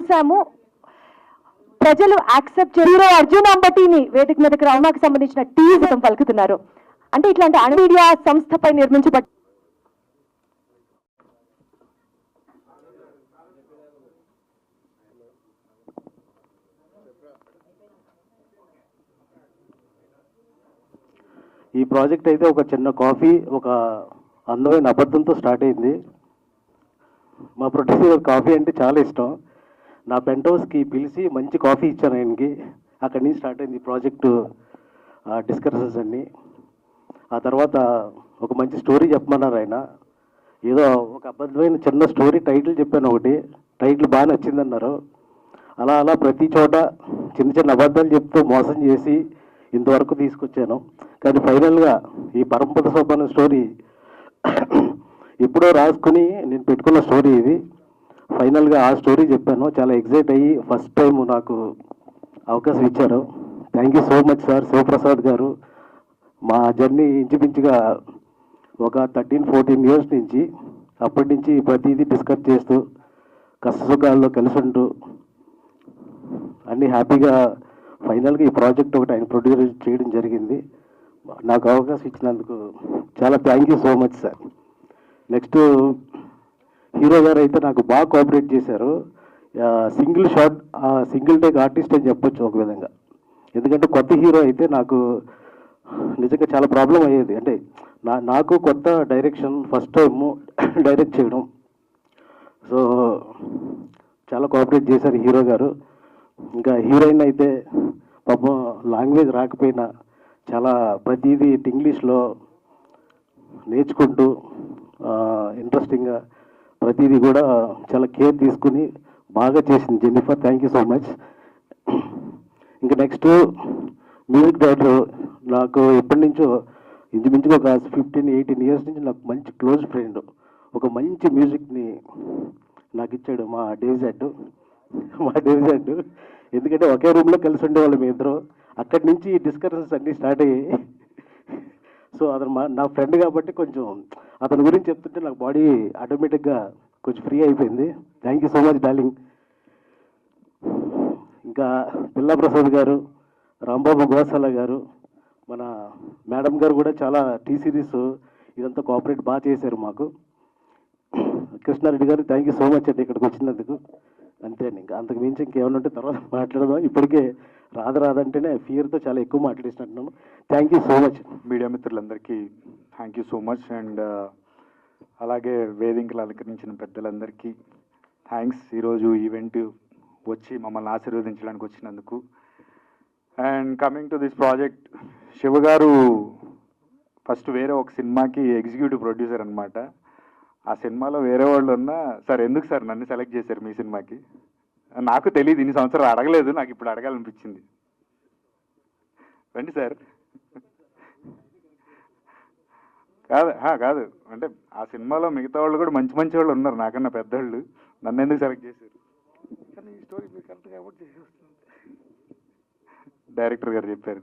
చూసాము. ప్రజలు accept hero Arjun అంబటిని వేదిక మీదకి రావడానికి సంబంధించిన టీజర్ పలుకుతున్నారు. అంటే ఇట్లాంటి అణుమీడియా సంస్థపై నిర్మించబడ్డ ఈ ప్రాజెక్ట్ అయితే ఒక చిన్న కాఫీ, ఒక అందమైన అబద్ధంతో స్టార్ట్ అయింది. మా ప్రొడ్యూసర్ కాఫీ అంటే చాలా ఇష్టం. నా పెంట్ హౌస్కి పిలిచి మంచి కాఫీ ఇచ్చాను ఆయనకి. అక్కడి నుంచి స్టార్ట్ అయింది ప్రాజెక్టు డిస్కషన్స్ అన్నీ. ఆ తర్వాత ఒక మంచి స్టోరీ చెప్పమన్నారు ఆయన. ఏదో ఒక అబద్ధమైన చిన్న స్టోరీ టైటిల్ చెప్పాను ఒకటి, టైటిల్ బాగా నచ్చిందన్నారు. అలా అలా ప్రతి చోట చిన్న చిన్న అబద్ధాలు చెప్తూ మోసం చేసి ఇంతవరకు తీసుకొచ్చాను. కానీ ఫైనల్గా ఈ పరమపద సోపాన స్టోరీ ఎప్పుడో రాసుకుని నేను పెట్టుకున్న స్టోరీ ఇది. ఫైనల్గా ఆ స్టోరీ చెప్పాను. చాలా ఎగ్జైట్ అయ్యి ఫస్ట్ టైం నాకు అవకాశం ఇచ్చారు. Thank you so much sir. Shivaprasad గారు మా జర్నీ ఇంచుమించుగా ఒక 13-14 ఇయర్స్ నుంచి, అప్పటి నుంచి ప్రతిదీ డిస్కస్ చేస్తూ కష్టసుఖాల్లో కలిసి ఉంటూ అన్నీ హ్యాపీగా ఫైనల్గా ఈ ప్రాజెక్ట్ ఒకటి ఆయన ప్రొడ్యూస్ చేయడం జరిగింది. నాకు అవకాశం ఇచ్చినందుకు చాలా thank you so much sir. Next hero గారు అయితే నాకు బాగా కోఆపరేట్ చేశారు. Single shot, single take artist అని చెప్పొచ్చు ఒక విధంగా. ఎందుకంటే కొత్త హీరో అయితే నాకు నిజంగా చాలా ప్రాబ్లం అయ్యేది. అంటే నాకు కొత్త డైరెక్షన్, ఫస్ట్ టైము డైరెక్ట్ చేయడం. సో చాలా కోఆపరేట్ చేశారు హీరో గారు. ఇంకా హీరోయిన్ అయితే పాపం లాంగ్వేజ్ రాకపోయినా చాలా ప్రతిదీ ఇంగ్లీష్లో నేర్చుకుంటూ ఇంట్రెస్టింగ్గా ప్రతిదీ కూడా చాలా కేర్ తీసుకుని బాగా చేసింది Jennifer. Thank you so much. ఇంకా నెక్స్ట్ మ్యూజిక్ డైరెక్టర్ నాకు ఎప్పటి నుంచో ఇంచుమించుగా ఒక 15-18 ఇయర్స్ నుంచి నాకు మంచి క్లోజ్ ఫ్రెండ్. ఒక మంచి మ్యూజిక్ని నాకు ఇచ్చాడు మా డేవిజెడ్. ఎందుకంటే ఒకే రూమ్లో కలిసి ఉండేవాళ్ళు మీ ఇద్దరు. అక్కడి నుంచి డిస్కషన్స్ అన్నీ స్టార్ట్ అయ్యాయి. సో అతను నా ఫ్రెండ్ కాబట్టి కొంచెం అతని గురించి చెప్తుంటే నాకు బాడీ ఆటోమేటిక్గా కొంచెం ఫ్రీ అయిపోయింది. Thank you so much darling. ఇంకా పిల్లా ప్రసాద్ గారు, రాంబాబు గోసాల గారు, మన మేడం గారు కూడా చాలా టీ సిరీస్ ఇదంతా కోఆపరేట్ బాగా చేశారు మాకు. కృష్ణారెడ్డి గారు థ్యాంక్ యూ సో మచ్ అండి ఇక్కడికి వచ్చినందుకు. అంతే అండి, ఇంకా అంతకు మించి ఇంకేమైనా ఉంటే తర్వాత మాట్లాడదాం. ఇప్పటికే రాదంటేనే ఫియర్తో చాలా ఎక్కువ మాట్లాడేసినట్టున్నాను. Thank you so much. Media మిత్రులందరికీ thank you so much. And అలాగే వేదికలు అలంకరించిన పెద్దలందరికీ థ్యాంక్స్. ఈరోజు ఈవెంట్ వచ్చి మమ్మల్ని ఆశీర్వదించడానికి వచ్చినందుకు. And coming to this project, Shiva గారు ఫస్ట్ వేరే ఒక సినిమాకి ఎగ్జిక్యూటివ్ ప్రొడ్యూసర్ అనమాట. ఆ సినిమాలో వేరే వాళ్ళు ఉన్నా, సార్ ఎందుకు సార్ నన్ను సెలెక్ట్ చేశారు మీ సినిమాకి? నాకు తెలియదు, ఇన్ని సంవత్సరాలు అడగలేదు, నాకు ఇప్పుడు అడగాలనిపించింది. రండి సార్. కాదు అంటే ఆ సినిమాలో మిగతా వాళ్ళు కూడా మంచి మంచి వాళ్ళు ఉన్నారు నాకన్నా పెద్దవాళ్ళు. నన్ను ఎందుకు సెలెక్ట్ చేశారు? కానీ ఈ స్టోరీ మీరు కరెక్ట్గా కాబట్టి డైరెక్టర్ గారు చెప్పారు.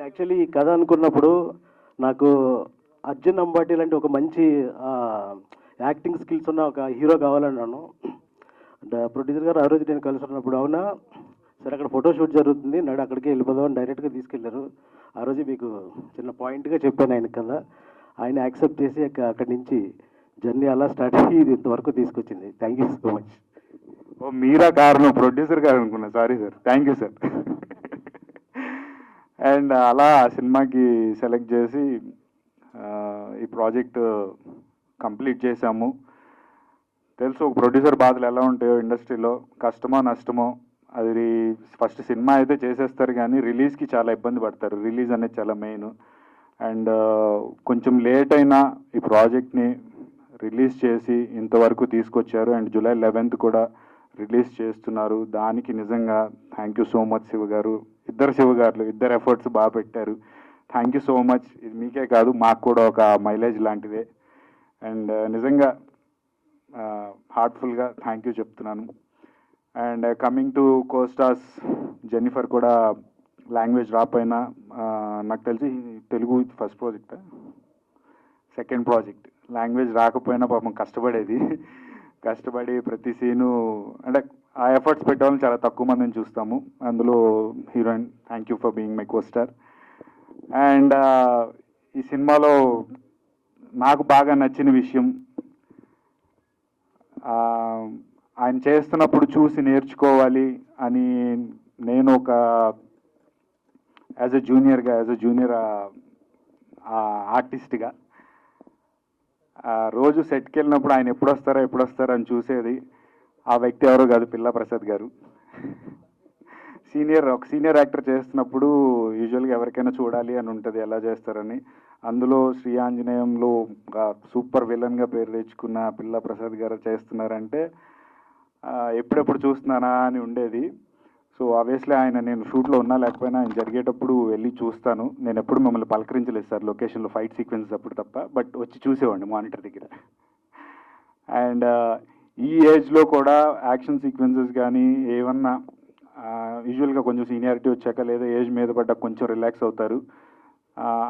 యాక్చువల్లీ ఈ కథ అనుకున్నప్పుడు నాకు అర్జున్ అంబాటి లాంటి ఒక మంచి యాక్టింగ్ స్కిల్స్ ఉన్న ఒక హీరో కావాలన్నాను. ప్రొడ్యూసర్ గారు ఆ రోజు నేను కలిసి ఉన్నప్పుడు, అవునా సరే అక్కడ ఫోటోషూట్ జరుగుతుంది, నాడు అక్కడికి వెళ్ళిపోదాం డైరెక్ట్గా తీసుకెళ్లారు. ఆ రోజు మీకు చిన్న పాయింట్గా చెప్పాను ఆయన కదా. ఆయన యాక్సెప్ట్ చేసి అక్కడి నుంచి జర్నీ అలా స్టార్ట్ అయ్యి ఇది ఇంతవరకు తీసుకొచ్చింది. Thank you so much. ఓ మీరా కారణం, ప్రొడ్యూసర్ గారు అనుకున్నా, sorry sir. Thank you sir. And అలా ఆ సినిమాకి సెలెక్ట్ చేసి ఈ ప్రాజెక్ట్ కంప్లీట్ చేశాము. తెలుసు ఒక ప్రొడ్యూసర్ బాధలు ఎలా ఉంటాయో ఇండస్ట్రీలో, కష్టమో నష్టమో. అది ఫస్ట్ సినిమా అయితే చేసేస్తారు కానీ రిలీజ్కి చాలా ఇబ్బంది పడతారు. రిలీజ్ అనేది చాలా మెయిన్. అండ్ కొంచెం లేట్ అయినా ఈ ప్రాజెక్ట్ని రిలీజ్ చేసి ఇంతవరకు తీసుకొచ్చారు. అండ్ July 11th కూడా రిలీజ్ చేస్తున్నారు. దానికి నిజంగా thank you so much Shiva గారు. ఇద్దరు శివ గారు, ఇద్దరు ఎఫర్ట్స్ బాగా పెట్టారు. Thank you so much. ఇది మీకే కాదు మాకు కూడా ఒక మైలేజ్ లాంటిదే. అండ్ నిజంగా హార్ట్ఫుల్గా థ్యాంక్ యూ చెప్తున్నాను. And coming to co-stars, Jennifer కూడా లాంగ్వేజ్ రాపోయినా నాకు తెలిసి Telugu first project, second project, language రాకపోయినా పాపం కష్టపడేది. కష్టపడి ప్రతి సీను అంటే ఆ ఎఫర్ట్స్ పెట్టాలని చాలా తక్కువ మందిని చూస్తాము. అందులో heroine, thank you for being my co star. And ఈ సినిమాలో నాకు బాగా నచ్చిన విషయం, ఆయన చేస్తున్నప్పుడు చూసి నేర్చుకోవాలి అని నేను ఒక యాజ్ ఎ జూనియర్ ఆర్టిస్ట్గా రోజు సెట్కి వెళ్ళినప్పుడు ఆయన ఎప్పుడు వస్తారో అని చూసేది. ఆ వ్యక్తి ఎవరో కాదు, పిల్లా ప్రసాద్ గారు. ఒక సీనియర్ యాక్టర్ చేస్తున్నప్పుడు యూజువల్గా ఎవరికైనా చూడాలి అని ఉంటుంది ఎలా చేస్తారని. అందులో శ్రీ ఆంజనేయంలో సూపర్ విలన్గా పేరు తెచ్చుకున్న పిల్లా ప్రసాద్ గారు చేస్తున్నారంటే ఎప్పుడెప్పుడు చూస్తున్నానా అని ఉండేది. సో ఆబ్వియస్లీ ఆయన నేను షూట్లో ఉన్నా లేకపోయినా ఆయన జరిగేటప్పుడు వెళ్ళి చూస్తాను. నేను ఎప్పుడు మిమ్మల్ని పలకరించలేదు సార్ లొకేషన్లో ఫైట్ సీక్వెన్స్ అప్పుడు తప్ప, బట్ వచ్చి చూసేవాడిని మానిటర్ దగ్గర. అండ్ ఈ ఏజ్లో కూడా యాక్షన్ సీక్వెన్సెస్ కానీ ఏమన్నా యూజువల్గా కొంచెం సీనియారిటీ వచ్చాక లేదా ఏజ్ మీద పడ్డ కొంచెం రిలాక్స్ అవుతారు.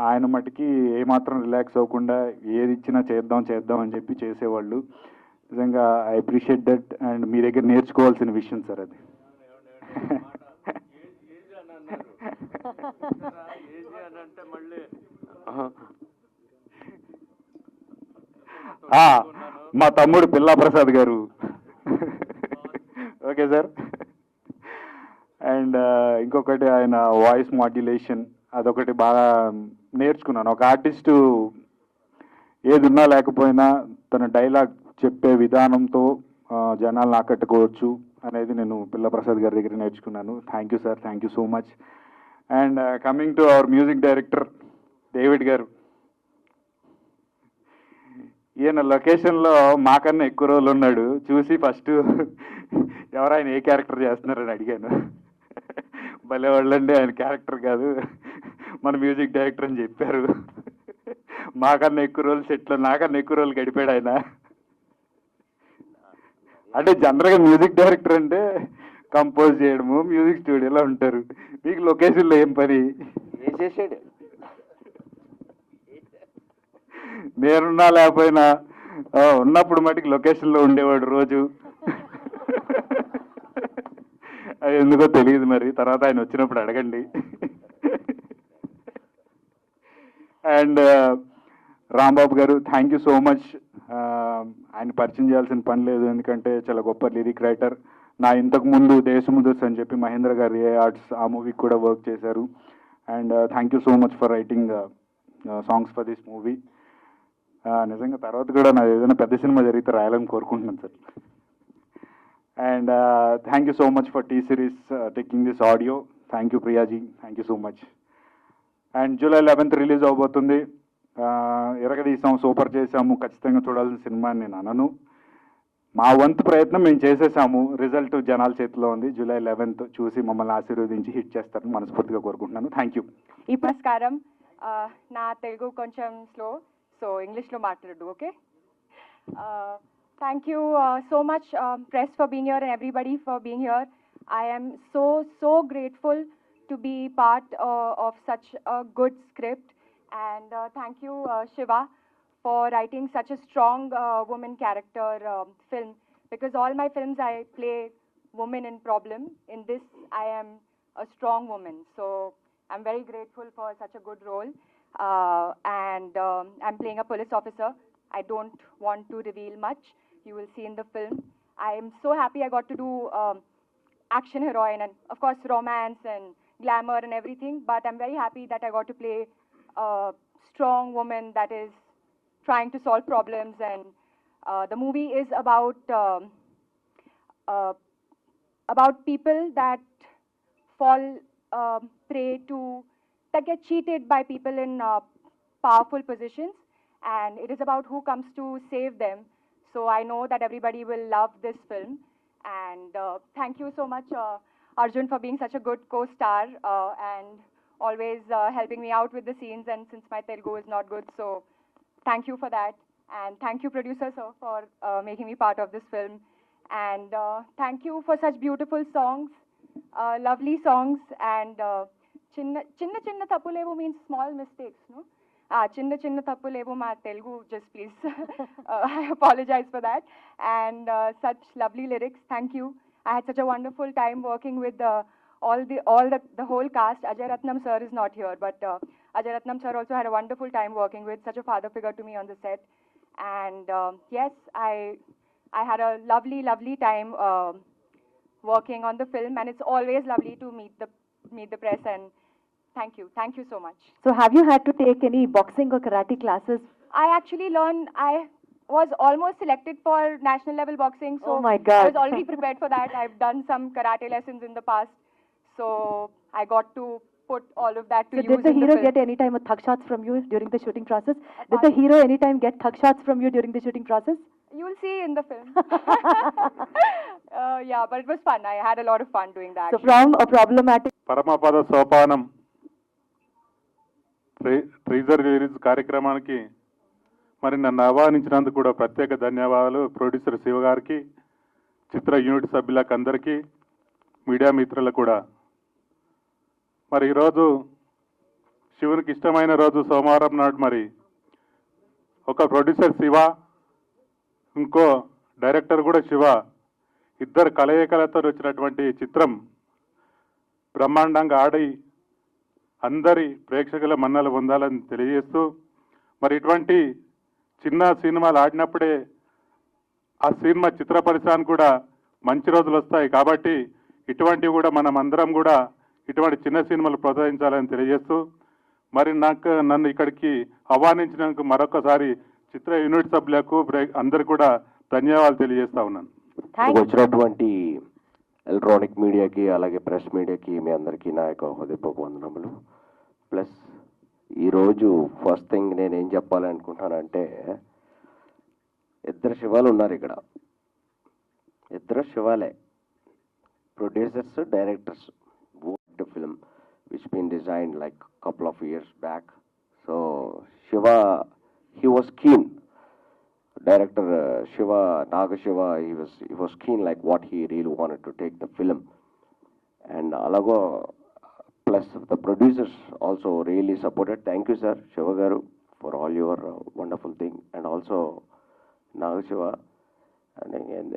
ఆయన మటుకి ఏమాత్రం రిలాక్స్ అవ్వకుండా ఏది ఇచ్చినా చేద్దాం అని చెప్పి చేసేవాళ్ళు. నిజంగా ఐ అప్రిషియేట్ దట్. అండ్ మీ దగ్గర నేర్చుకోవాల్సిన విషయం సార్ అది. మా తమ్ముడు పిల్లా ప్రసాద్ గారు. Okay sir. అండ్ ఇంకొకటి ఆయన వాయిస్ మాడ్యులేషన్, అదొకటి బాగా నేర్చుకున్నాను. ఒక ఆర్టిస్టు ఏది ఉన్నా లేకపోయినా తన డైలాగ్ చెప్పే విధానంతో జనాలను ఆకట్టుకోవచ్చు అనేది నేను పిల్ల ప్రసాద్ గారి దగ్గర నేర్చుకున్నాను. Thank you sir, thank you so much. And coming to our music director David గారు, ఈయన లొకేషన్లో మాకన్నా ఎక్కువ రోజులు ఉన్నాడు. చూసి ఫస్ట్ ఎవరైనా ఏ క్యారెక్టర్ చేస్తున్నారని అడిగాను. భలే వాళ్ళండి, ఆయన క్యారెక్టర్ కాదు మన మ్యూజిక్ డైరెక్టర్ అని చెప్పారు. మాకన్నా ఎక్కువ రోజులు సెట్లో నాకన్నా ఎక్కువ రోజులు గడిపాడు ఆయన. అంటే జనరల్గా మ్యూజిక్ డైరెక్టర్ అంటే కంపోజ్ చేయడము, మ్యూజిక్ స్టూడియోలో ఉంటారు. మీకు లొకేషన్లో ఏం పని? చేసాడు. నేనున్నా లేకపోయినా ఉన్నప్పుడు మటుకు లొకేషన్లో ఉండేవాడు రోజు. అది ఎందుకో తెలియదు మరి, తర్వాత ఆయన వచ్చినప్పుడు అడగండి. అండ్ రాంబాబు గారు, థ్యాంక్ యూ సో మచ్. ఆయన పరిచయం చేయాల్సిన పని లేదు, ఎందుకంటే చాలా గొప్ప లిరిక్ రైటర్. నా ఇంతకు ముందు దేశముదర్స్ అని చెప్పి మహేంద్ర గారు ఏ ఆర్ట్స్ ఆ మూవీకి కూడా వర్క్ చేశారు. And thank you so much for writing songs for this movie. నిజంగా తర్వాత కూడా నా ఏదైనా పెద్ద సినిమా జరిగితే రాయాలని కోరుకుంటున్నాను sir. And thank you so much for T series taking this audio. Thank you Priyaji, thank you so much. And July 11th release అవబోతుంది. ఇరగదీసాం, సూపర్ చేసాము, ఖచ్చితంగా చూడాల్సిన సినిమా అని నేను అనను. మా వంతు ప్రయత్నం మేము చేసేసాము, రిజల్ట్ జనాల చేతిలో ఉంది. జూలై 11th చూసి మమ్మల్ని ఆశీర్వదించి హిట్ చేస్తారని మనస్ఫూర్తిగా కోరుకుంటున్నాను. Thank you. ఈ పురస్కారం నా తెలుగు కొంచెం స్లో, సో ఇంగ్లీష్లో మాట్లాడు. Okay. Thank you so much, press, for being here and everybody for being here. I am so grateful to be part of such a good script, and thank you, Shiva, for writing such a strong woman character film, because all my films I play woman in problem. In this I am a strong woman, so I'm very grateful for such a good role. And I'm playing a police officer. I don't want to reveal much. You will see in the film. I am so happy I got to do action heroine and of course romance and glamour and everything, but I'm very happy that I got to play a strong woman that is trying to solve problems. And the movie is about people that fall prey to, that get cheated by people in powerful positions, and it is about who comes to save them. So I know that everybody will love this film, and thank you so much, Arjun, for being such a good co-star and always helping me out with the scenes. And since my Telugu is not good, so thank you for that, and thank you, producer sir, for making me part of this film, and thank you for such beautiful songs, lovely songs, and chinna tappulevu means small mistakes, no? Chinna chinna tappulevo ma Telugu, just please. I apologize for that. And such lovely lyrics. Thank you. I had such a wonderful time working with the whole cast. Ajay Ratnam sir is not here, but Ajay Ratnam sir also had a wonderful time working with, such a father figure to me on the set. And yes, I had a lovely time working on the film, and it's always lovely to meet the press. And thank you so much. So have you had to take any boxing or karate classes? I actually learned. I was almost selected for national level boxing, so Oh my God. I was already prepared for that. I've done some karate lessons in the past, so I got to put all of that to So use did the in hero the film. get any time a thug shots from you during the shooting process? Did the Pardon? hero any time get thug shots from you during the shooting process? You'll see in the film. Yeah, but it was fun. I had a lot of fun doing that. So from a problematic Paramapada Sopanam teaser release కార్యక్రమానికి మరి నన్ను ఆహ్వానించినందుకు కూడా ప్రత్యేక ధన్యవాదాలు producer Shiva గారికి, చిత్ర unit సభ్యులకు అందరికీ, media మిత్రులకు కూడా. మరి ఈరోజు శివునికి ఇష్టమైన రోజు సోమవారం నాడు మరి ఒక ప్రొడ్యూసర్ శివ, ఇంకో డైరెక్టర్ కూడా శివ, ఇద్దరు కలయికలతో వచ్చినటువంటి చిత్రం బ్రహ్మాండంగా ఆడి అందరి ప్రేక్షకుల మన్నలు పొందాలని తెలియజేస్తూ, మరి ఇటువంటి చిన్న సినిమాలు ఆడినప్పుడే ఆ సినిమా చిత్ర పరిశ్రమకు కూడా మంచి రోజులు వస్తాయి. కాబట్టి ఇటువంటివి కూడా మనం అందరం కూడా ఇటువంటి చిన్న సినిమాలు ప్రోత్సహించాలని తెలియజేస్తూ, మరి నన్ను ఇక్కడికి ఆహ్వానించినందుకు మరొకసారి చిత్ర యూనిట్ సభ్యులకు అందరు కూడా ధన్యవాదాలు తెలియజేస్తా ఉన్నాను. వచ్చినటువంటి ఎలక్ట్రానిక్ మీడియాకి అలాగే ప్రెస్ మీడియాకి మీ అందరికీ నా యొక్క హృదయపూర్వక వందనములు. ప్లస్ ఈరోజు ఫస్ట్ థింగ్ నేను ఏం చెప్పాలనుకుంటున్నానంటే, ఇద్దరు శివాలు ఉన్నారు ఇక్కడ, ఇద్దరు శివాలే, producers, directors. The film which been designed like couple of years back. So Shiva, he was keen. Director Shiva, Naga Shiva, he was keen like what he really wanted to take the film. And alago, plus the producers also really supported. Thank you, sir, Shiva garu, for all your wonderful thing. And also Naga Shiva, and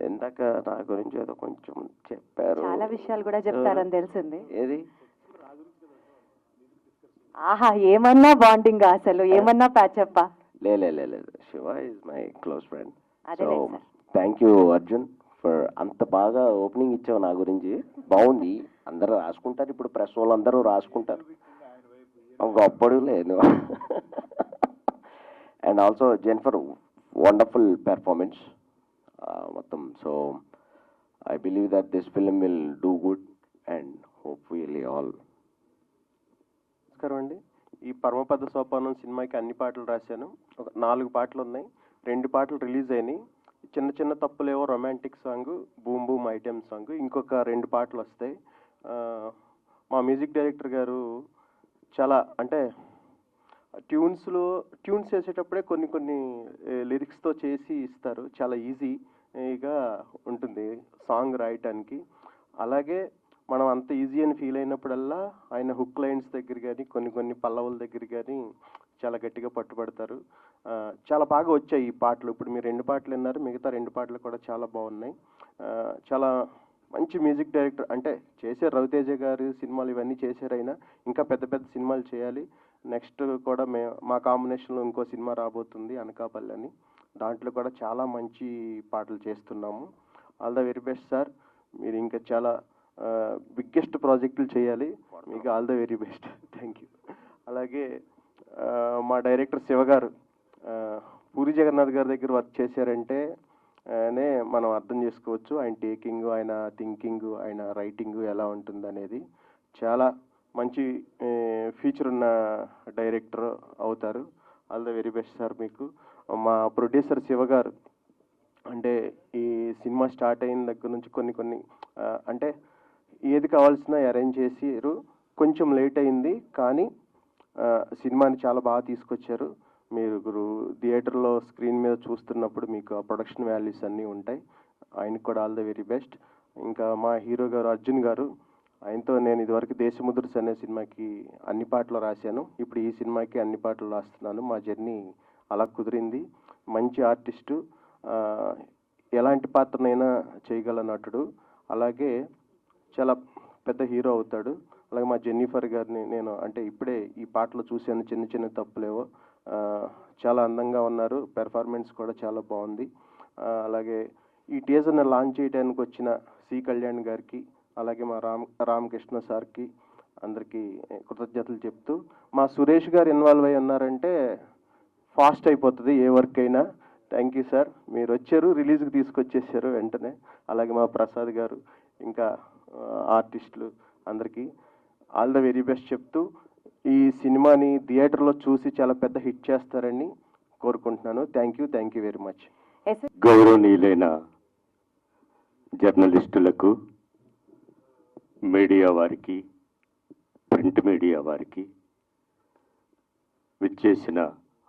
endaka na gurinchi edo koncham chepparu. చాలా విషయాలు కూడా చెప్తారని తెలిసింది. ఏది ఆహా, ఏమన్నా bonding, అసలు ఏమన్నా ప్యాచప్పా? లేదు, Shiva is my close friend. అదే so sir. Thank you Arjun for అంత బాగా ఓపెనింగ్ ఇచ్చావు నా గురించి. బాగుంది, అందరూ రాసుకుంటారు, ఇప్పుడు ప్రెస్ వాళ్ళు అందరూ రాసుకుంటారు, గొప్పడు లేదు. అండ్ ఆల్సో జెన్ఫర్, వండర్ఫుల్ పెర్ఫార్మెన్స్ మొత్తం. So I believe that this film will do good and hopefully all. నమస్కారం అండి. ఈ పరమపద సోపానం సినిమాకి అన్ని పాటలు రాశాను. ఒక 4 పాటలు ఉన్నాయి, 2 పాటలు రిలీజ్ అయినాయి. చిన్న చిన్న తప్పులేవో romantic song, boom boom item song, ఇంకొక 2 పాటలు వస్తాయి. మా మ్యూజిక్ డైరెక్టర్ గారు చాలా, అంటే ట్యూన్స్ చేసేటప్పుడే కొన్ని లిరిక్స్తో చేసి ఇస్తారు. చాలా ఈజీగా ఉంటుంది సాంగ్ రాయటానికి. అలాగే మనం అంత ఈజీ అని ఫీల్ అయినప్పుడల్లా ఆయన హుక్ లైన్స్ దగ్గర కానీ కొన్ని పల్లవుల దగ్గర కానీ చాలా గట్టిగా పట్టుబడతారు. చాలా బాగా వచ్చాయి ఈ పాటలు. ఇప్పుడు మీరు 2 పాటలు విన్నారు, మిగతా 2 పాటలు కూడా చాలా బాగున్నాయి. చాలా మంచి మ్యూజిక్ డైరెక్టర్, అంటే చేశారు, రవితేజ గారు సినిమాలు ఇవన్నీ చేశారు. అయినా ఇంకా పెద్ద పెద్ద సినిమాలు చేయాలి. నెక్స్ట్ కూడా మా కాంబినేషన్లో ఇంకో సినిమా రాబోతుంది, అనకాపల్లి అని. దాంట్లో కూడా చాలా మంచి పాటలు చేస్తున్నాము. All the very best sir. మీరు ఇంకా చాలా బిగ్గెస్ట్ ప్రాజెక్టులు చేయాలి. మీకు all the very best. Thank you. అలాగే మా డైరెక్టర్ శివ గారు పూరి జగన్నాథ్ గారి దగ్గర వర్క్ చేశారంటే మనం అర్థం చేసుకోవచ్చు ఆయన టేకింగ్, ఆయన థింకింగ్, ఆయన రైటింగ్ ఎలా ఉంటుంది అనేది. చాలా మంచి ఫీచర్ ఉన్న డైరెక్టర్ అవుతారు. All the very best sir మీకు. మా ప్రొడ్యూసర్ శివ గారు, అంటే ఈ సినిమా స్టార్ట్ అయిన దగ్గర నుంచి కొన్ని అంటే ఏది కావాల్సిన అరేంజ్ చేసారు. కొంచెం లేట్ అయింది, కానీ సినిమాని చాలా బాగా తీసుకొచ్చారు. మీరు థియేటర్లో స్క్రీన్ మీద చూస్తున్నప్పుడు మీకు ఆ ప్రొడక్షన్ వాల్యూస్ అన్నీ ఉంటాయి. ఆయనకు కూడా ఆల్ ద వెరీ బెస్ట్. ఇంకా మా హీరో గారు అర్జున్ గారు, ఆయనతో నేను ఇదివరకు దేశముద్రస్ అనే సినిమాకి అన్ని పాటలు రాశాను. ఇప్పుడు ఈ సినిమాకి అన్ని పాటలు రాస్తున్నాను. మా జర్నీ అలా కుదిరింది. మంచి ఆర్టిస్టు, ఎలాంటి పాత్రనైనా చేయగల నటుడు, అలాగే చాలా పెద్ద హీరో అవుతాడు. అలాగే మా జెన్నిఫర్ గారిని నేను అంటే ఇప్పుడే ఈ పాటలో చూశాను, చిన్న చిన్న తప్పులేవో. చాలా అందంగా ఉన్నారు, పెర్ఫార్మెన్స్ కూడా చాలా బాగుంది. అలాగే ఈ టీజర్ని లాంచ్ చేయడానికి వచ్చిన సి కళ్యాణ్ గారికి, అలాగే మా రామకృష్ణ సార్కి అందరికీ కృతజ్ఞతలు చెప్తూ, మా సురేష్ గారు ఇన్వాల్వ్ అయి ఉన్నారంటే ఫాస్ట్ అయిపోతుంది ఏ వర్క్ అయినా. థ్యాంక్ యూ సార్, మీరు వచ్చారు, రిలీజ్కి తీసుకొచ్చేసారు వెంటనే. అలాగే మా ప్రసాద్ గారు, ఇంకా ఆర్టిస్టులు అందరికీ ఆల్ ద వెరీ బెస్ట్ చెప్తూ, ఈ సినిమాని థియేటర్లో చూసి చాలా పెద్ద హిట్ చేస్తారని కోరుకుంటున్నాను. Thank you very much. గౌరవనీయులైన జర్నలిస్టులకు, మీడియా వారికి, ప్రింట్ మీడియా వారికి, విచ్చేసిన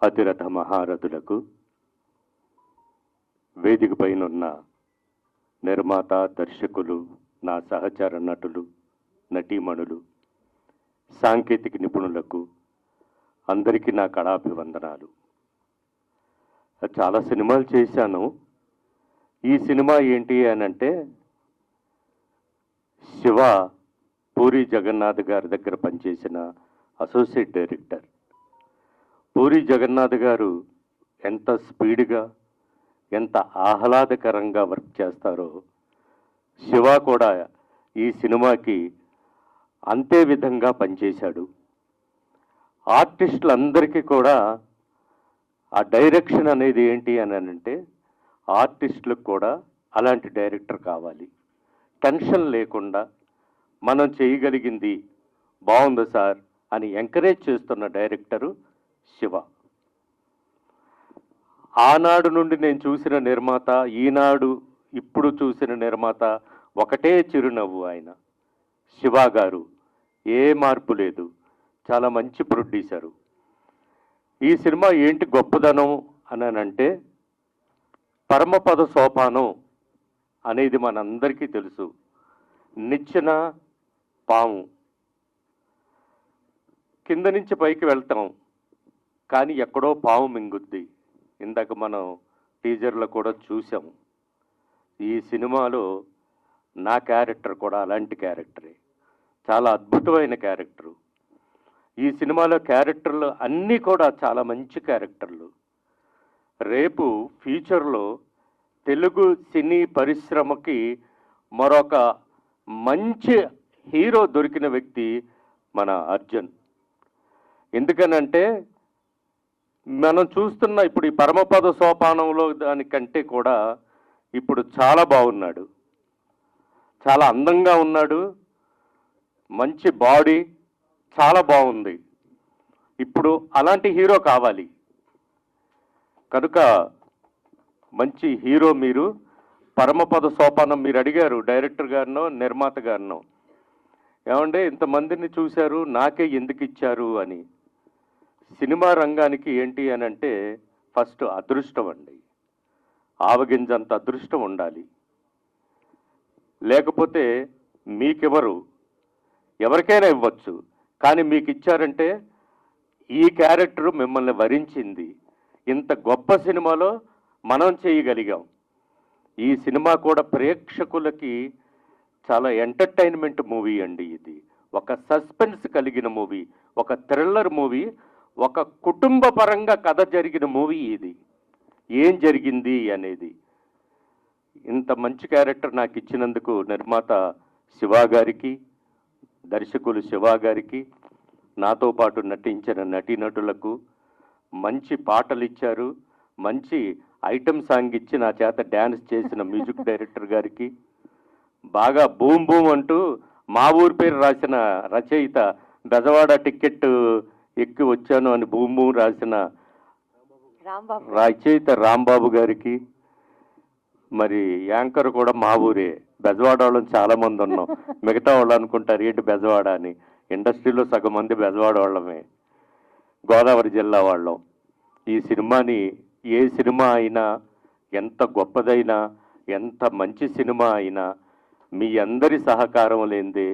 అతిరథ మహారథులకు, వేదిక పైనున్న నిర్మాత, దర్శకులు, నా సహచర నటులు, నటీమణులు, సాంకేతిక నిపుణులకు అందరికీ నా కళాభివందనాలు. చాలా సినిమాలు చేశాను. ఈ సినిమా ఏంటి అని అంటే, శివ పూరి జగన్నాథ్ గారి దగ్గర పనిచేసిన అసోసియేట్ డైరెక్టర్. పూరి జగన్నాథ్ గారు ఎంత స్పీడ్గా, ఎంత ఆహ్లాదకరంగా వర్క్ చేస్తారో, శివ కూడా ఈ సినిమాకి అంతే విధంగా పనిచేశాడు. ఆర్టిస్టులందరికీ కూడా ఆ డైరెక్షన్ అనేది ఏంటి అని అంటే, ఆర్టిస్టులకు కూడా అలాంటి డైరెక్టర్ కావాలి. టెన్షన్ లేకుండా మనం చేయగలిగింది బాగుంది సార్ అని ఎంకరేజ్ చేస్తున్న డైరెక్టరు శివ. ఆనాడు నుండి నేను చూసిన నిర్మాత, ఈనాడు ఇప్పుడు చూసిన నిర్మాత ఒకటే చిరునవ్వు. ఆయన శివ గారు, ఏ మార్పు లేదు, చాలా మంచి ప్రొడ్యూసరు. ఈ సినిమా ఏంటి గొప్పదనం అని అంటే, పరమపద సోపానం అనేది మనందరికీ తెలుసు. నిచ్చెన పాము, కింద నుంచి పైకి వెళ్తాం కానీ ఎక్కడో పాము మింగుద్ది. ఇందాక మనం టీజర్లో కూడా చూసాం. ఈ సినిమాలో నా క్యారెక్టర్ కూడా అలాంటి క్యారెక్టరే, చాలా అద్భుతమైన క్యారెక్టరు. ఈ సినిమాలో క్యారెక్టర్లు అన్నీ కూడా చాలా మంచి క్యారెక్టర్లు. రేపు ఫ్యూచర్లో తెలుగు సినీ పరిశ్రమకి మరొక మంచి హీరో దొరికిన వ్యక్తి మన అర్జున్. ఎందుకనంటే మనం చూస్తున్న ఇప్పుడు ఈ పరమపద సోపానంలో దానికంటే కూడా ఇప్పుడు చాలా బాగున్నాడు, చాలా అందంగా ఉన్నాడు, మంచి బాడీ, చాలా బాగుంది. ఇప్పుడు అలాంటి హీరో కావాలి కనుక మంచి హీరో మీరు. పరమపద సోపానం మీరు అడిగారు డైరెక్టర్ గారినో నిర్మాత గారినో, ఏమంటే ఇంతమందిని చూశారు నాకే ఎందుకు ఇచ్చారు అని. సినిమా రంగానికి ఏంటి అని అంటే ఫస్ట్ అదృష్టం అండి, ఆవగింజంత అదృష్టం ఉండాలి. లేకపోతే మీకెవరు, ఎవరికైనా ఇవ్వచ్చు, కానీ మీకు ఇచ్చారంటే ఈ క్యారెక్టర్ మిమ్మల్ని వరించింది. ఇంత గొప్ప సినిమాలో మనం చేయగలిగాం. ఈ సినిమా కూడా ప్రేక్షకులకి చాలా ఎంటర్టైన్మెంట్ మూవీ అండి. ఇది ఒక సస్పెన్స్ కలిగిన మూవీ, ఒక థ్రిల్లర్ మూవీ, ఒక కుటుంబ పరంగా కథ జరిగిన మూవీ ఇది. ఏం జరిగింది అనేది. ఇంత మంచి క్యారెక్టర్ నాకు ఇచ్చినందుకు నిర్మాత శివ గారికి, దర్శకులు శివ గారికి, నాతో పాటు నటించిన నటీనటులకు, మంచి పాటలు ఇచ్చారు, మంచి ఐటమ్ సాంగ్ ఇచ్చి నా చేత డ్యాన్స్ చేసిన మ్యూజిక్ డైరెక్టర్ గారికి, బాగా బూమ్ బూమ్ అంటూ మా ఊరి పేరు రాసిన రచయిత, బెజవాడ టికెట్ ఎక్కి వచ్చాను అని బూమ్ బూమ్ రాసిన రచయిత రాంబాబు గారికి, మరి యాంకర్ కూడా మా ఊరే, బెజవాడ వాళ్ళని చాలా మంది ఉన్నాం. మిగతా వాళ్ళు అనుకుంటారు ఏంటి బెజవాడ అని, ఇండస్ట్రీలో సగం మంది బెజవాడ వాళ్ళమే, గోదావరి జిల్లా వాళ్ళం. ఈ సినిమాని ఏ సినిమా అయినా, ఎంత గొప్పదైనా, ఎంత మంచి సినిమా అయినా మీ అందరి సహకారం లేనిదే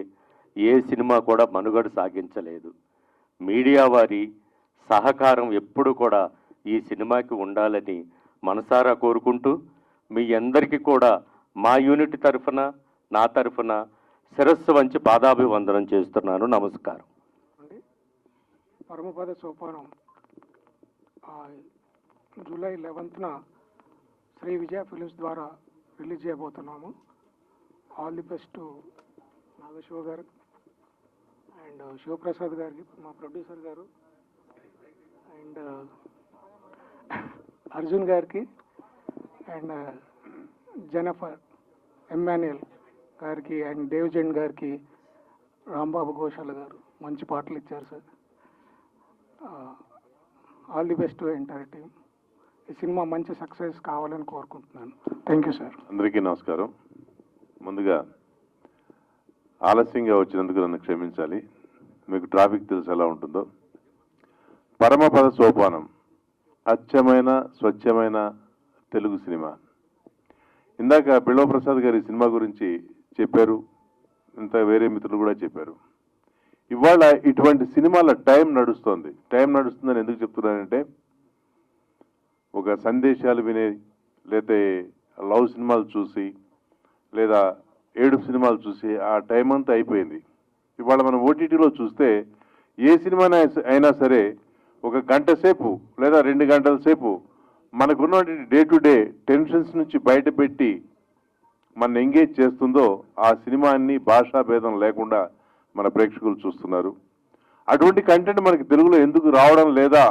ఏ సినిమా కూడా మనుగడ సాగించలేదు. మీడియా వారి సహకారం ఎప్పుడు కూడా ఈ సినిమాకి ఉండాలని మనసారా కోరుకుంటూ మీ అందరికీ కూడా మా యూనిట్ తరఫున నా తరఫున శిరస్సు వంచి పాదాభివందనం చేస్తున్నాను. నమస్కారం. పరమపద సోపానం జూలై 11న శ్రీ విజయ ఫిలిమ్స్ ద్వారా రిలీజ్ చేయబోతున్నాము. ఆల్ ది బెస్ట్ నాగశివ గారు అండ్ శివప్రసాద్ గారికి, మా ప్రొడ్యూసర్ గారు, అండ్ అర్జున్ గారికి అండ్ జెనఫర్ ఎమ్మాన్యుయల్ గారికి అండ్ దేవ్జన్ గారికి, రాంబాబు ఘోషాల గారు మంచి పాటలు ఇచ్చారు sir. All the best entire team. ఈ సినిమా మంచి సక్సెస్ కావాలని కోరుకుంటున్నాను. Thank you sir. అందరికీ నమస్కారం. ముందుగా ఆలస్యంగా వచ్చినందుకు నన్ను క్షమించాలి. మీకు ట్రాఫిక్ తెలుసు ఎలా ఉంటుందో. పరమపద సోపానం అచ్చమైన స్వచ్ఛమైన తెలుగు సినిమా. ఇందాక బిల్వ ప్రసాద్ గారి సినిమా గురించి చెప్పారు, ఇంత వేరే మిత్రులు కూడా చెప్పారు. ఇవాళ ఇటువంటి సినిమాల టైం నడుస్తోంది. టైం నడుస్తుందని ఎందుకు చెప్తున్నానంటే, ఒక సందేశాలు వినే, లేదా లవ్ సినిమాలు చూసి, లేదా ఏడుపు సినిమాలు చూసి ఆ టైం అంతా అయిపోయింది. ఇవాళ మనం ఓటీటీలో చూస్తే ఏ సినిమా అయినా సరే ఒక గంట సేపు లేదా 2 గంటల సేపు మనకున్న డే టు డే టెన్షన్స్ నుంచి బయటపెట్టి మన ఎంగేజ్ చేస్తుందో ఆ సినిమాని భాషా భేదం లేకుండా మన ప్రేక్షకులు చూస్తున్నారు. అటువంటి కంటెంట్ మనకి తెలుగులో ఎందుకు రావడం లేదా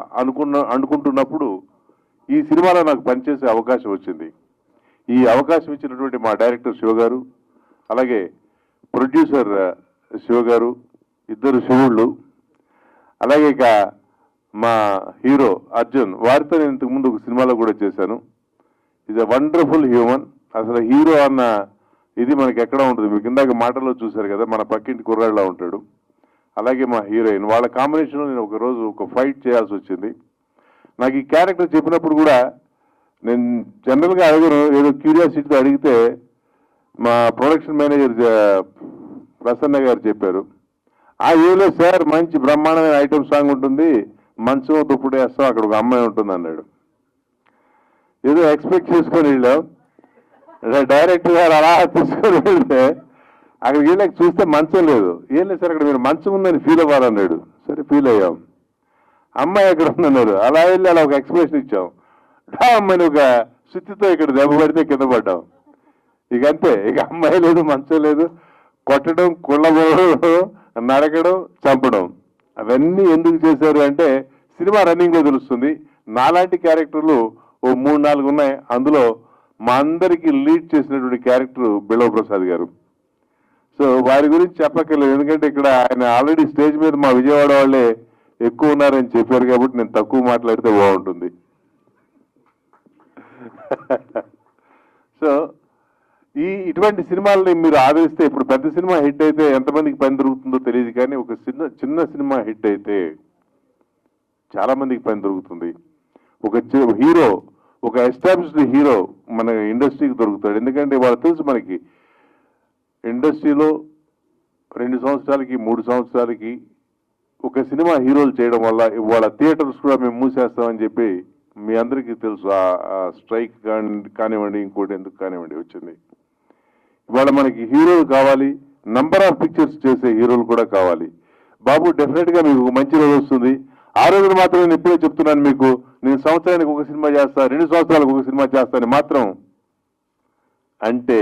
అనుకుంటున్నప్పుడు ఈ సినిమాలో నాకు పనిచేసే అవకాశం వచ్చింది. ఈ అవకాశం ఇచ్చినటువంటి మా డైరెక్టర్ శివ గారు, అలాగే ప్రొడ్యూసర్ శివ గారు, ఇద్దరు శివుళ్ళు, అలాగే ఇక మా హీరో అర్జున్, వారితో నేను ఇంతకుముందు ఒక సినిమాలో కూడా చేశాను. Is a wonderful human. అసలు హీరో అన్న ఇది మనకి ఎక్కడ ఉంటుంది, మీకు ఇందాక మాటల్లో చూశారు కదా, మన పక్కింటి కుర్రాళ్ళలా ఉంటాడు. అలాగే మా హీరోయిన్, వాళ్ళ కాంబినేషన్లో నేను ఒకరోజు ఒక ఫైట్ చేయాల్సి వచ్చింది. నాకు ఈ క్యారెక్టర్ చెప్పినప్పుడు కూడా నేను జనరల్గా అడగను, ఏదో క్యూరియాసిటీతో అడిగితే మా ప్రొడక్షన్ మేనేజర్ ప్రసన్న గారు చెప్పారు, ఏదో సార్ మంచి బ్రహ్మాండమైన ఐటమ్ సాంగ్ ఉంటుంది, మంచం దుప్పుడు వేస్తాం, అక్కడ ఒక అమ్మాయి ఉంటుంది అన్నాడు. ఏదో ఎక్స్పెక్ట్ చేసుకొని వెళ్ళాం. డైరెక్టర్ గారు అలా తీసుకొని వెళ్తే అక్కడికి వెళ్ళాక చూస్తే మంచం లేదు. ఏం లేదు సార్, అక్కడ మీరు మంచం ఉందని ఫీల్ అవ్వాలన్నాడు. సరే ఫీల్ అయ్యాం. అమ్మాయి ఎక్కడ ఉందన్నారు. అలా వెళ్ళి అలా ఒక ఎక్స్ప్రెషన్ ఇచ్చాం. అమ్మాయిని ఒక సుత్తితో ఇక్కడ దెబ్బ పడితే కింద పడ్డాం. ఇక అంతే, ఇక అమ్మాయి లేదు, మంచం లేదు. కొట్టడం, కుళ్ళబోవడం, నరకడం, చంపడం, అవన్నీ ఎందుకు చేశారు అంటే సినిమా రన్నింగ్లో తెలుస్తుంది. నాలాంటి క్యారెక్టర్లు ఓ 3-4 ఉన్నాయి. అందులో మా అందరికీ లీడ్ చేసినటువంటి క్యారెక్టర్ బిల్వ ప్రసాద్ గారు. సో వారి గురించి చెప్పక్కర్లేదు, ఎందుకంటే ఇక్కడ ఆయన ఆల్రెడీ స్టేజ్ మీద మా విజయవాడ వాళ్ళే ఎక్కువ ఉన్నారని చెప్పారు కాబట్టి నేను తక్కువ మాట్లాడితే బాగుంటుంది. సో ఇటువంటి సినిమాలని మీరు ఆదరిస్తే, ఇప్పుడు పెద్ద సినిమా హిట్ అయితే ఎంతమందికి పని దొరుకుతుందో తెలియదు, కానీ ఒక చిన్న సినిమా హిట్ అయితే చాలా మందికి పని దొరుకుతుంది. ఒక హీరో, ఒక ఎస్టాబ్లిష్డ్ హీరో మన ఇండస్ట్రీకి దొరుకుతాడు. ఎందుకంటే వాళ్ళు తెలుసు మనకి ఇండస్ట్రీలో 2 సంవత్సరాలకి 3 సంవత్సరాలకి ఒక సినిమా హీరోలు చేయడం వల్ల ఇవాళ థియేటర్స్ కూడా మేము మూసేస్తామని చెప్పి మీ అందరికీ తెలుసు. ఆ స్ట్రైక్ కానివ్వండి, ఇంకోటి ఎందుకు కానివ్వండి వచ్చింది. ఇవాళ మనకి హీరోలు కావాలి, నంబర్ ఆఫ్ పిక్చర్స్ చేసే హీరోలు కూడా కావాలి. బాబు డెఫినెట్గా మీకు ఒక మంచి రోజు వస్తుంది. ఆ రోజున మాత్రం నేను ఇప్పుడే చెప్తున్నాను మీకు, నేను సంవత్సరానికి ఒక సినిమా చేస్తా, 2 సంవత్సరాలకు ఒక సినిమా చేస్తాను మాత్రం అంటే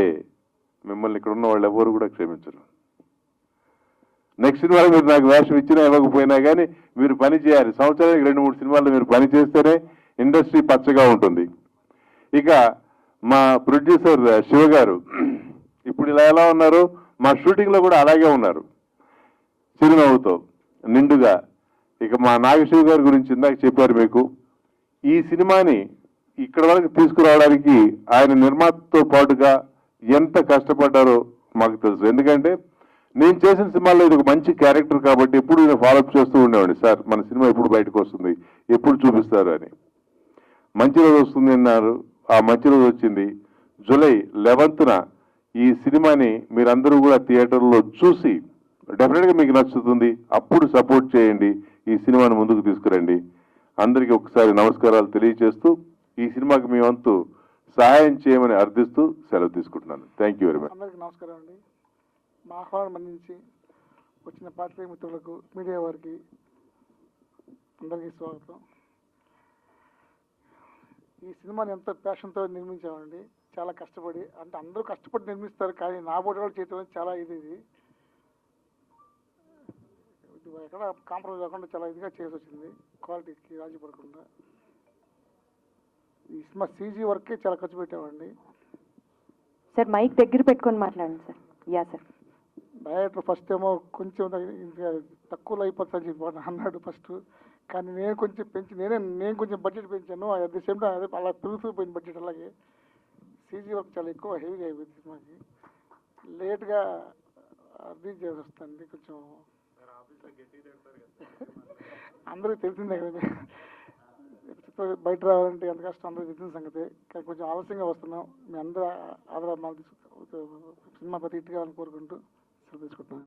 మిమ్మల్ని ఇక్కడ ఉన్న వాళ్ళు ఎవరు కూడా క్షమించరు. నెక్స్ట్ సినిమాలో మీరు నాకు వేషం ఇచ్చినా ఇవ్వకపోయినా కానీ మీరు పని చేయాలి. సంవత్సరానికి 2-3 సినిమాల్లో మీరు పని చేస్తేనే ఇండస్ట్రీ పచ్చగా ఉంటుంది. ఇక మా ప్రొడ్యూసర్ శివ గారు ఇప్పుడు ఇలా ఎలా ఉన్నారు, మా షూటింగ్లో కూడా అలాగే ఉన్నారు, చిరునవ్వుతో నిండుగా. ఇక మా నాగశివ గారి గురించి ఇందాక చెప్పారు మీకు. ఈ సినిమాని ఇక్కడ వరకు తీసుకురావడానికి ఆయన నిర్మాతతో పాటుగా ఎంత కష్టపడ్డారో మాకు తెలుసు. ఎందుకంటే నేను చేసిన సినిమాల్లో ఇది ఒక మంచి క్యారెక్టర్ కాబట్టి ఎప్పుడు నేను ఫాలోఅప్ చేస్తూ ఉండేవాడిని. సార్ మన సినిమా ఎప్పుడు బయటకు వస్తుంది, ఎప్పుడు చూపిస్తారు అని. మంచి రోజు వస్తుంది అన్నారు, ఆ మంచి రోజు వచ్చింది. జూలై 11న ఈ సినిమాని మీరందరూ కూడా థియేటర్లో చూసి డెఫినెట్గా మీకు నచ్చుతుంది. అప్పుడు సపోర్ట్ చేయండి, ఈ సినిమాని ముందుకు తీసుకురండి. అందరికీ ఒకసారి నమస్కారాలు తెలియజేస్తూ ఈ సినిమాకి మీ వంతు సహాయం చేయమని అర్థిస్తూ సెలవు తీసుకుంటున్నాను. Thank you very much. అందరికీ నమస్కారం అండి. మా ఆహ్వానం అందించి వచ్చిన పాత్రికేయ మిత్రులకు, మీడియా వారికి అందరికీ స్వాగతం. ఈ సినిమాని ఎంతో ప్యాషన్తో నిర్మించామండి, చాలా కష్టపడి. అంటే అందరూ కష్టపడి నిర్మిస్తారు, కానీ నా బోటి వాళ్ళు చేయటం చాలా ఇది ఎక్కడ కాంప్రమైజ్ కాకుండా చాలా ఇదిగా చేసి వచ్చింది, క్వాలిటీకి రాజీ పడకుండా. ఈ సినిమా సీజీ వర్కే చాలా ఖర్చు పెట్టామండి. సార్ మైక్ దగ్గర పెట్టుకొని మాట్లాడండి sir. Yeah sir. Director first ఏమో కొంచెం తక్కువలో అయిపోతుందని చెప్పి అన్నాడు ఫస్ట్, కానీ నేను కొంచెం పెంచి నేను కొంచెం బడ్జెట్ పెంచాను. అట్ ది సేమ్ టైం అదే అలా పెరుగుతూ పోయింది బడ్జెట్. అలాగే సీజీ వర్క్ చాలా ఎక్కువ హెవీగా అయిపోయింది సినిమాకి. లేట్గా రిలీజ్ చేసి వస్తుంది. కొంచెం అందరికీ తెలిసిందే కదా, బయట రావాలంటే ఎంత కష్టం అందరికీ తెలిసిన సంగతి. కానీ కొంచెం ఆలస్యంగా వస్తున్నాం. మీ అందరూ ఆదరణ సినిమా ప్రతి ఇట్టు కావాలని కోరుకుంటూ